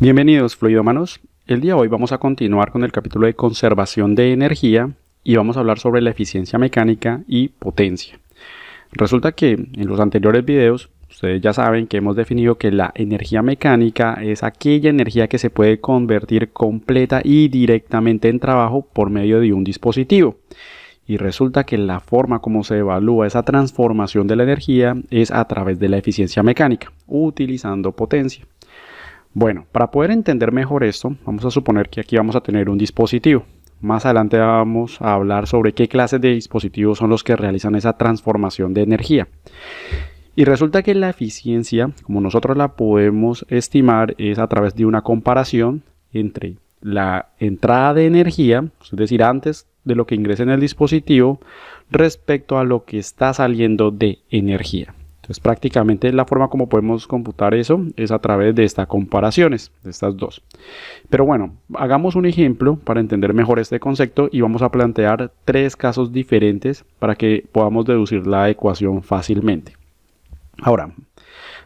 Bienvenidos fluidómanos. El día de hoy vamos a continuar con el capítulo de conservación de energía y vamos a hablar sobre la eficiencia mecánica y potencia. Resulta que en los anteriores videos ustedes ya saben que hemos definido que la energía mecánica es aquella energía que se puede convertir completa y directamente en trabajo por medio de un dispositivo. Y resulta que la forma como se evalúa esa transformación de la energía es a través de la eficiencia mecánica, utilizando potencia. Bueno, para poder entender mejor esto, vamos a suponer que aquí vamos a tener un dispositivo. Más adelante vamos a hablar sobre qué clases de dispositivos son los que realizan esa transformación de energía. Y resulta que la eficiencia, como nosotros la podemos estimar, es a través de una comparación entre la entrada de energía, es decir, antes de lo que ingresa en el dispositivo, respecto a lo que está saliendo de energía. Entonces prácticamente la forma como podemos computar eso es a través de estas comparaciones, de estas dos. Pero bueno, hagamos un ejemplo para entender mejor este concepto y vamos a plantear tres casos diferentes para que podamos deducir la ecuación fácilmente. Ahora,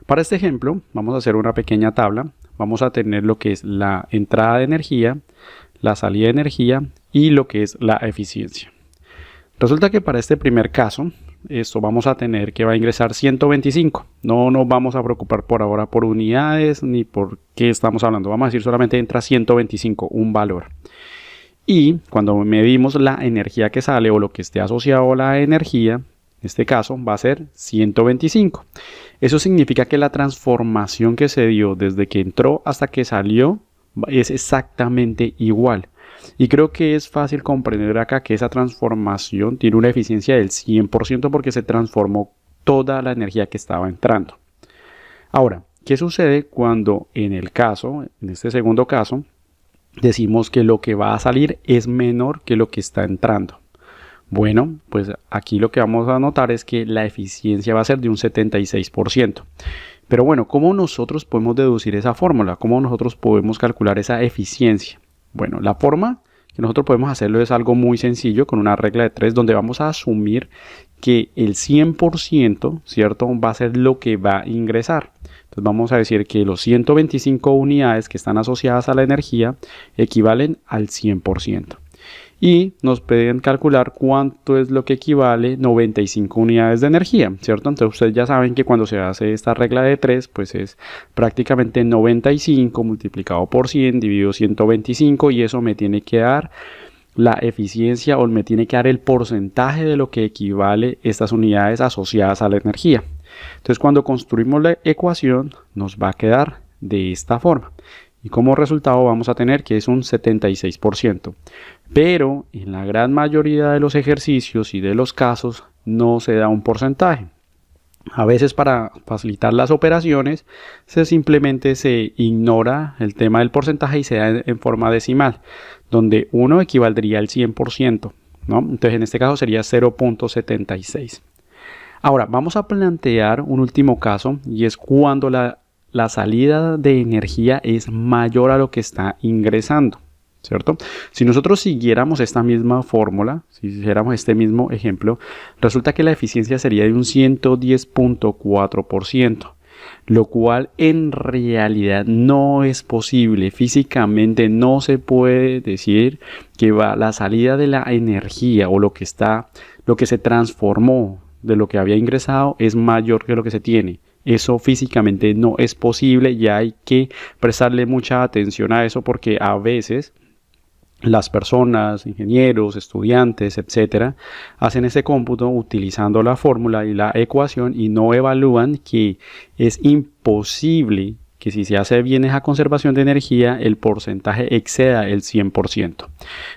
para este ejemplo vamos a hacer una pequeña tabla. Vamos a tener lo que es la entrada de energía, la salida de energía y lo que es la eficiencia. Resulta que para este primer caso, esto vamos a tener que va a ingresar 125. No nos vamos a preocupar por ahora por unidades ni por qué estamos hablando. Vamos a decir solamente entra 125, un valor. Y cuando medimos la energía que sale o lo que esté asociado a la energía, en este caso va a ser 125. Eso significa que la transformación que se dio desde que entró hasta que salió es exactamente igual. Y creo que es fácil comprender acá que esa transformación tiene una eficiencia del 100% porque se transformó toda la energía que estaba entrando. Ahora, ¿qué sucede cuando en este segundo caso, decimos que lo que va a salir es menor que lo que está entrando? Bueno, pues aquí lo que vamos a notar es que la eficiencia va a ser de un 76%. Pero bueno, ¿cómo nosotros podemos deducir esa fórmula? ¿Cómo nosotros podemos calcular esa eficiencia? Bueno, la forma que nosotros podemos hacerlo es algo muy sencillo con una regla de 3 donde vamos a asumir que el 100%, ¿cierto? Va a ser lo que va a ingresar. Entonces vamos a decir que los 125 unidades que están asociadas a la energía equivalen al 100%. Y nos pueden calcular cuánto es lo que equivale 95 unidades de energía, ¿cierto? Entonces ustedes ya saben que cuando se hace esta regla de 3, pues es prácticamente 95 multiplicado por 100 dividido 125 y eso me tiene que dar la eficiencia o me tiene que dar el porcentaje de lo que equivale estas unidades asociadas a la energía. Entonces cuando construimos la ecuación nos va a quedar de esta forma. Y como resultado vamos a tener que es un 76%. Pero en la gran mayoría de los ejercicios y de los casos no se da un porcentaje. A veces para facilitar las operaciones simplemente se ignora el tema del porcentaje y se da en forma decimal, donde 1 equivaldría al 100%, ¿no? Entonces en este caso sería 0.76. Ahora vamos a plantear un último caso y es cuando la salida de energía es mayor a lo que está ingresando, ¿cierto? Si nosotros siguiéramos esta misma fórmula, si hiciéramos este mismo ejemplo, resulta que la eficiencia sería de un 110.4%, lo cual en realidad no es posible. Físicamente no se puede decir que la salida de la energía o lo que se transformó de lo que había ingresado es mayor que lo que se tiene. Eso físicamente no es posible y hay que prestarle mucha atención a eso porque a veces las personas, ingenieros, estudiantes, etcétera, hacen ese cómputo utilizando la fórmula y la ecuación y no evalúan que es imposible que si se hace bien esa conservación de energía, el porcentaje exceda el 100%.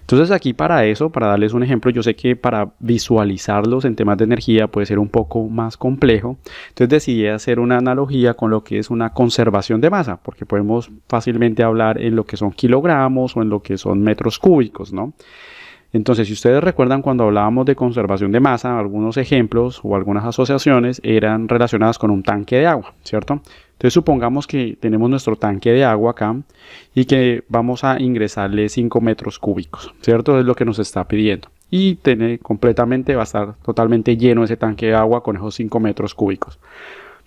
Entonces aquí para darles un ejemplo, yo sé que para visualizarlos en temas de energía puede ser un poco más complejo. Entonces decidí hacer una analogía con lo que es una conservación de masa, porque podemos fácilmente hablar en lo que son kilogramos o en lo que son metros cúbicos, ¿no? Entonces, si ustedes recuerdan cuando hablábamos de conservación de masa, algunos ejemplos o algunas asociaciones eran relacionadas con un tanque de agua, ¿cierto? Entonces, supongamos que tenemos nuestro tanque de agua acá y que vamos a ingresarle 5 metros cúbicos, ¿cierto? Es lo que nos está pidiendo. Y va a estar totalmente lleno ese tanque de agua con esos 5 metros cúbicos.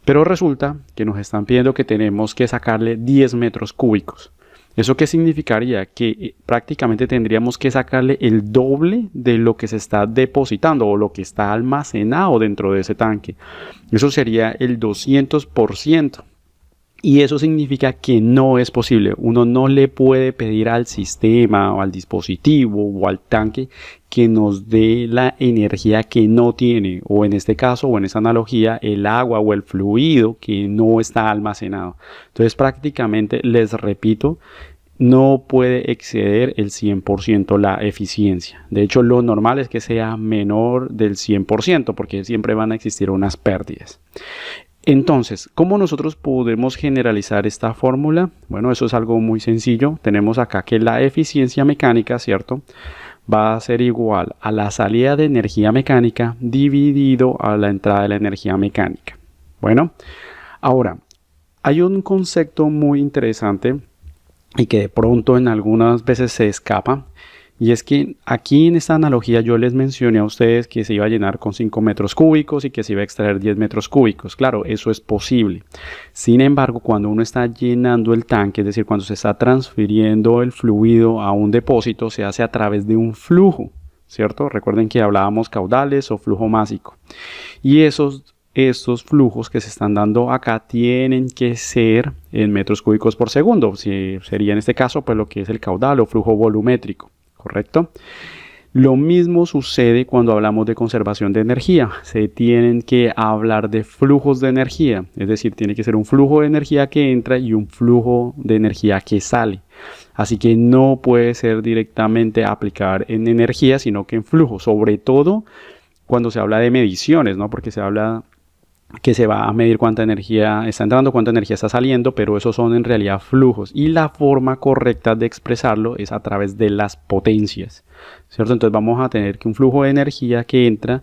Pero resulta que nos están pidiendo que tenemos que sacarle 10 metros cúbicos. ¿Eso qué significaría? Que prácticamente tendríamos que sacarle el doble de lo que se está depositando o lo que está almacenado dentro de ese tanque. Eso sería el 200%. Y eso significa que no es posible. Uno no le puede pedir al sistema o al dispositivo o al tanque que nos dé la energía que no tiene, o en este caso o en esa analogía, el agua o el fluido que no está almacenado. Entonces prácticamente, les repito, no puede exceder el 100% la eficiencia. De hecho, lo normal es que sea menor del 100% porque siempre van a existir unas pérdidas. Entonces, ¿cómo nosotros podemos generalizar esta fórmula? Bueno, eso es algo muy sencillo. Tenemos acá que la eficiencia mecánica, ¿cierto?, va a ser igual a la salida de energía mecánica dividido a la entrada de la energía mecánica. Bueno, ahora, hay un concepto muy interesante y que de pronto en algunas veces se escapa. Y es que aquí en esta analogía yo les mencioné a ustedes que se iba a llenar con 5 metros cúbicos y que se iba a extraer 10 metros cúbicos. Claro, eso es posible. Sin embargo, cuando uno está llenando el tanque, es decir, cuando se está transfiriendo el fluido a un depósito, se hace a través de un flujo, ¿cierto? Recuerden que hablábamos caudales o flujo másico. Y estos flujos que se están dando acá tienen que ser en metros cúbicos por segundo. Si sería en este caso pues lo que es el caudal o flujo volumétrico. ¿Correcto? Lo mismo sucede cuando hablamos de conservación de energía. Se tienen que hablar de flujos de energía, es decir, tiene que ser un flujo de energía que entra y un flujo de energía que sale. Así que no puede ser directamente aplicar en energía, sino que en flujo, sobre todo cuando se habla de mediciones, ¿no? Porque se habla que se va a medir cuánta energía está entrando, cuánta energía está saliendo, pero esos son en realidad flujos y la forma correcta de expresarlo es a través de las potencias, ¿cierto? Entonces vamos a tener que un flujo de energía que entra,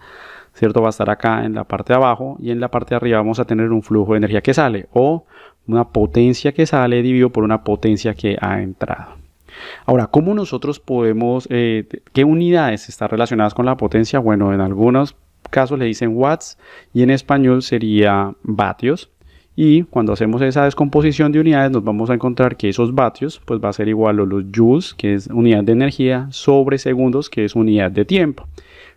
¿cierto?, va a estar acá en la parte de abajo y en la parte de arriba vamos a tener un flujo de energía que sale o una potencia que sale dividido por una potencia que ha entrado. Ahora, ¿cómo nosotros podemos, qué unidades están relacionadas con la potencia? Bueno, en algunos casos le dicen watts y en español sería vatios, y cuando hacemos esa descomposición de unidades nos vamos a encontrar que esos vatios pues va a ser igual a los joules, que es unidad de energía, sobre segundos, que es unidad de tiempo.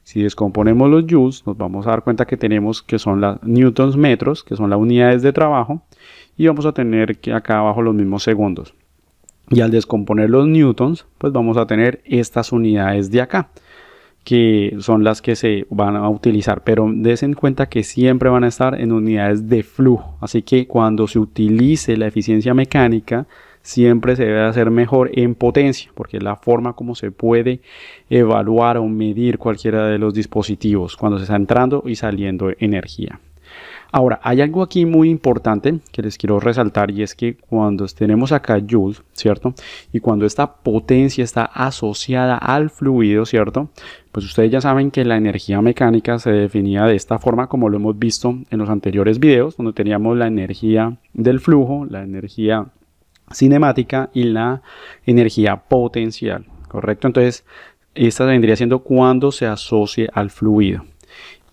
Si descomponemos los joules nos vamos a dar cuenta que tenemos que son las newtons metros, que son las unidades de trabajo, y vamos a tener que acá abajo los mismos segundos. Y al descomponer los newtons pues vamos a tener estas unidades de acá, que son las que se van a utilizar, pero des en cuenta que siempre van a estar en unidades de flujo, así que cuando se utilice la eficiencia mecánica siempre se debe hacer mejor en potencia, porque es la forma como se puede evaluar o medir cualquiera de los dispositivos cuando se está entrando y saliendo energía. Ahora, hay algo aquí muy importante que les quiero resaltar, y es que cuando tenemos acá joules, ¿cierto? Y cuando esta potencia está asociada al fluido, ¿cierto? Pues ustedes ya saben que la energía mecánica se definía de esta forma, como lo hemos visto en los anteriores videos, donde teníamos la energía del flujo, la energía cinemática y la energía potencial, ¿correcto? Entonces, esta vendría siendo cuando se asocie al fluido.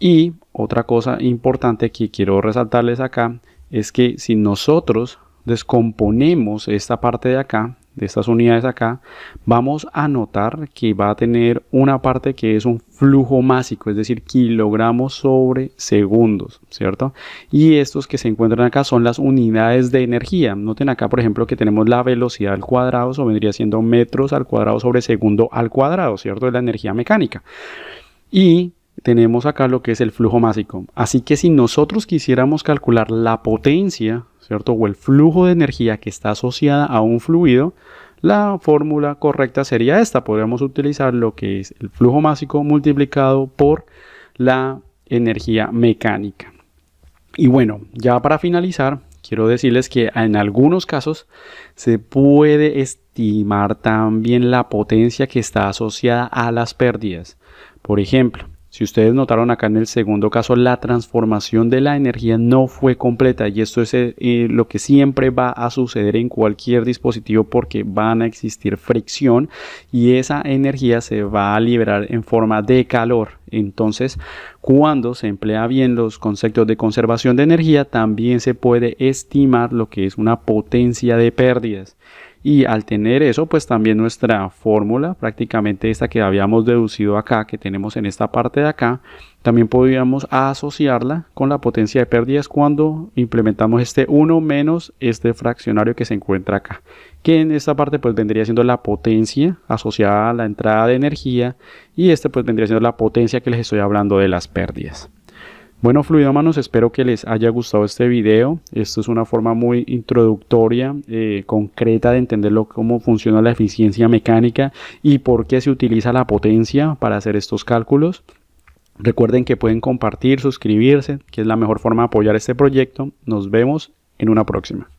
Y otra cosa importante que quiero resaltarles acá es que si nosotros descomponemos esta parte de acá, de estas unidades acá, vamos a notar que va a tener una parte que es un flujo másico, es decir, kilogramos sobre segundos, ¿cierto? Y estos que se encuentran acá son las unidades de energía. Noten acá, por ejemplo, que tenemos la velocidad al cuadrado, eso vendría siendo metros al cuadrado sobre segundo al cuadrado, ¿cierto? Es la energía mecánica. Y tenemos acá lo que es el flujo másico. Así que si nosotros quisiéramos calcular la potencia, ¿cierto?, o el flujo de energía que está asociada a un fluido, la fórmula correcta sería esta. Podríamos utilizar lo que es el flujo másico multiplicado por la energía mecánica. Y bueno, ya para finalizar, quiero decirles que en algunos casos se puede estimar también la potencia que está asociada a las pérdidas. Por ejemplo, si ustedes notaron acá en el segundo caso, la transformación de la energía no fue completa, y esto es lo que siempre va a suceder en cualquier dispositivo, porque van a existir fricción y esa energía se va a liberar en forma de calor. Entonces, cuando se emplea bien los conceptos de conservación de energía, también se puede estimar lo que es una potencia de pérdidas. Y al tener eso, pues también nuestra fórmula, prácticamente esta que habíamos deducido acá, que tenemos en esta parte de acá, también podríamos asociarla con la potencia de pérdidas cuando implementamos este 1 menos este fraccionario que se encuentra acá, que en esta parte pues vendría siendo la potencia asociada a la entrada de energía, y este pues vendría siendo la potencia que les estoy hablando de las pérdidas. Bueno, fluidómanos, espero que les haya gustado este video. Esto es una forma muy introductoria, concreta de entenderlo, cómo funciona la eficiencia mecánica y por qué se utiliza la potencia para hacer estos cálculos. Recuerden que pueden compartir, suscribirse, que es la mejor forma de apoyar este proyecto. Nos vemos en una próxima.